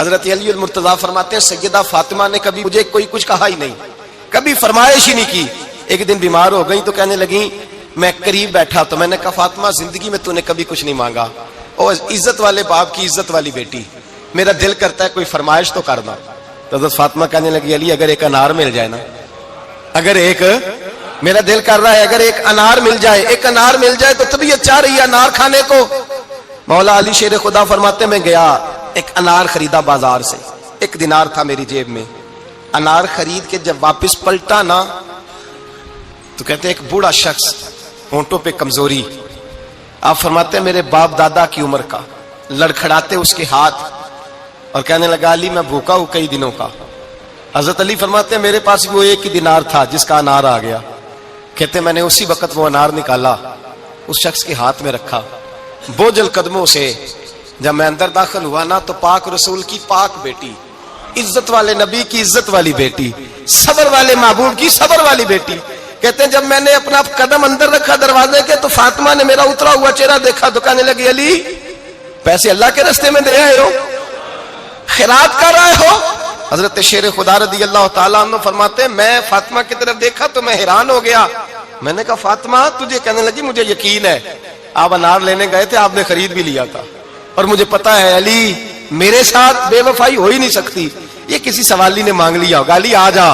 حضرت علی المرتضیٰ فرماتے ہیں سیدہ فاطمہ نے کبھی مجھے کوئی کچھ کہا ہی نہیں، کبھی فرمائش ہی نہیں کی. ایک دن بیمار ہو گئی تو کہنے لگی، میں قریب بیٹھا تو میں نے کہا فاطمہ زندگی میں تو نے کبھی کچھ نہیں مانگا، اور عزت والے باپ کی عزت والی بیٹی، میرا دل کرتا ہے کوئی فرمائش تو کر دو. تو حضرت فاطمہ کہنے لگی علی اگر ایک انار مل جائے نا، اگر ایک، میرا دل کر رہا ہے اگر ایک انار مل جائے، ایک انار مل جائے تو طبیعت چاہ رہی ہے انار کھانے کو. مولا علی شیر خدا فرماتے میں گیا ایک انار خریدا بازار سے، 1 دینار تھا میری جیب میں. انار خرید کے جب واپس پلٹا نا تو کہتے ہیں ایک بوڑھا شخص، ہونٹوں پہ کمزوری، آپ فرماتے ہیں میرے باپ دادا کی عمر کا، لڑکھڑاتے اس کے ہاتھ اور کہنے لگا علی میں بھوکا ہوں کئی دنوں کا. حضرت علی فرماتے ہیں میرے پاس وہ 1 دینار تھا جس کا انار آ گیا. کہتے ہیں میں نے اسی وقت وہ انار نکالا، اس شخص کے ہاتھ میں رکھا، بوجھل قدموں سے جب میں اندر داخل ہوا نا تو پاک رسول کی پاک بیٹی، عزت والے نبی کی عزت والی بیٹی، صبر والے محبوب کی صبر والی بیٹی. کہتے ہیں جب میں نے اپنا قدم اندر رکھا دروازے کے تو فاطمہ نے میرا اترا ہوا چہرہ دیکھا تو کہنے لگی علی پیسے اللہ کے راستے میں دے آئے ہو، خیرات کر رہے ہو. حضرت شیر خدا رضی اللہ تعالیٰ عنہ فرماتے ہیں میں فاطمہ کی طرف دیکھا تو میں حیران ہو گیا. میں نے کہا فاطمہ تجھے؟ کہنے لگی مجھے یقین ہے آپ انار لینے گئے تھے، آپ نے خرید بھی لیا تھا، اور مجھے پتا ہے علی میرے ساتھ بے وفائی ہو ہی نہیں سکتی. یہ کسی سوالی نے مانگ لیا ہوگا، علی آ جا،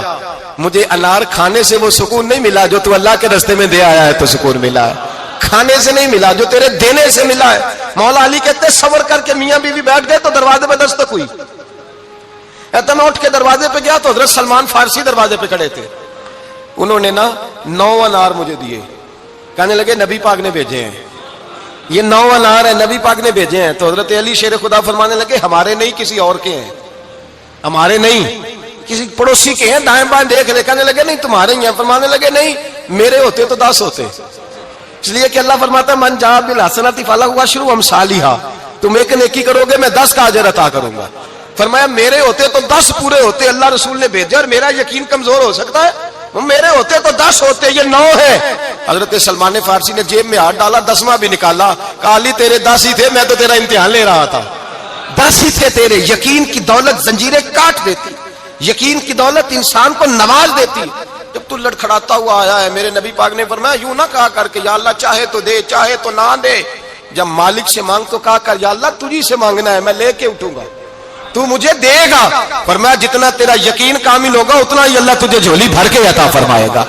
مجھے انار کھانے سے وہ سکون نہیں ملا جو تو اللہ کے راستے میں دے آیا ہے تو سکون ملا ہے، کھانے سے نہیں ملا جو تیرے دینے سے ملا ہے. مولا علی کہتے صبر کر کے میاں بیوی بیٹھ گئے تو دروازے پہ دستک ہوئی. کہتا میں اٹھ کے دروازے پہ گیا تو حضرت سلمان فارسی دروازے پہ کھڑے تھے. انہوں نے نا 9 انار مجھے دیے، کہنے لگے نبی پاک نے بھیجے ہیں، یہ 9 انار ہیں نبی پاک نے بھیجے ہیں. تو حضرت علی شیر خدا فرمانے لگے ہمارے نہیں کسی اور کے ہیں، ہمارے نہیں کسی پڑوسی کے ہیں، دائیں بائیں دیکھ لے. کہنے لگے نہیں تمہارے ہی ہیں. فرمانے لگے نہیں میرے ہوتے تو 10 ہوتے، اس لیے کہ اللہ فرماتا ہے من جاء بالحسنۃ فلہ عشر امثالھا، تم ایک نیکی کرو گے میں 10 کا اجر عطا کروں گا. فرمایا میرے ہوتے تو 10 پورے ہوتے، اللہ رسول نے بھیجا اور میرا یقین کمزور ہو سکتا ہے، میرے ہوتے تو 10 ہوتے، یہ 9 ہے. حضرت سلمان فارسی نے جیب میں ہاتھ ڈالا، 10واں بھی نکالا، کہا علی تیرے 10 ہی تھے، میں تو تیرا امتحان لے رہا تھا. 10 ہی تھے تیرے. یقین کی دولت زنجیریں کاٹ دیتی، یقین کی دولت انسان کو نواز دیتی. جب تو لڑکھڑاتا ہوا آیا ہے میرے نبی پاک نے فرمایا یوں نہ کہا کر کے یا اللہ چاہے تو دے چاہے تو نہ دے، جب مالک سے مانگ تو کہا کر یا اللہ تجھی سے مانگنا ہے، میں لے کے اٹھوں گا، تو مجھے دے گا. فرمایا جتنا تیرا یقین کامل ہوگا اتنا ہی اللہ تجھے جھولی بھر کے عطا فرمائے گا.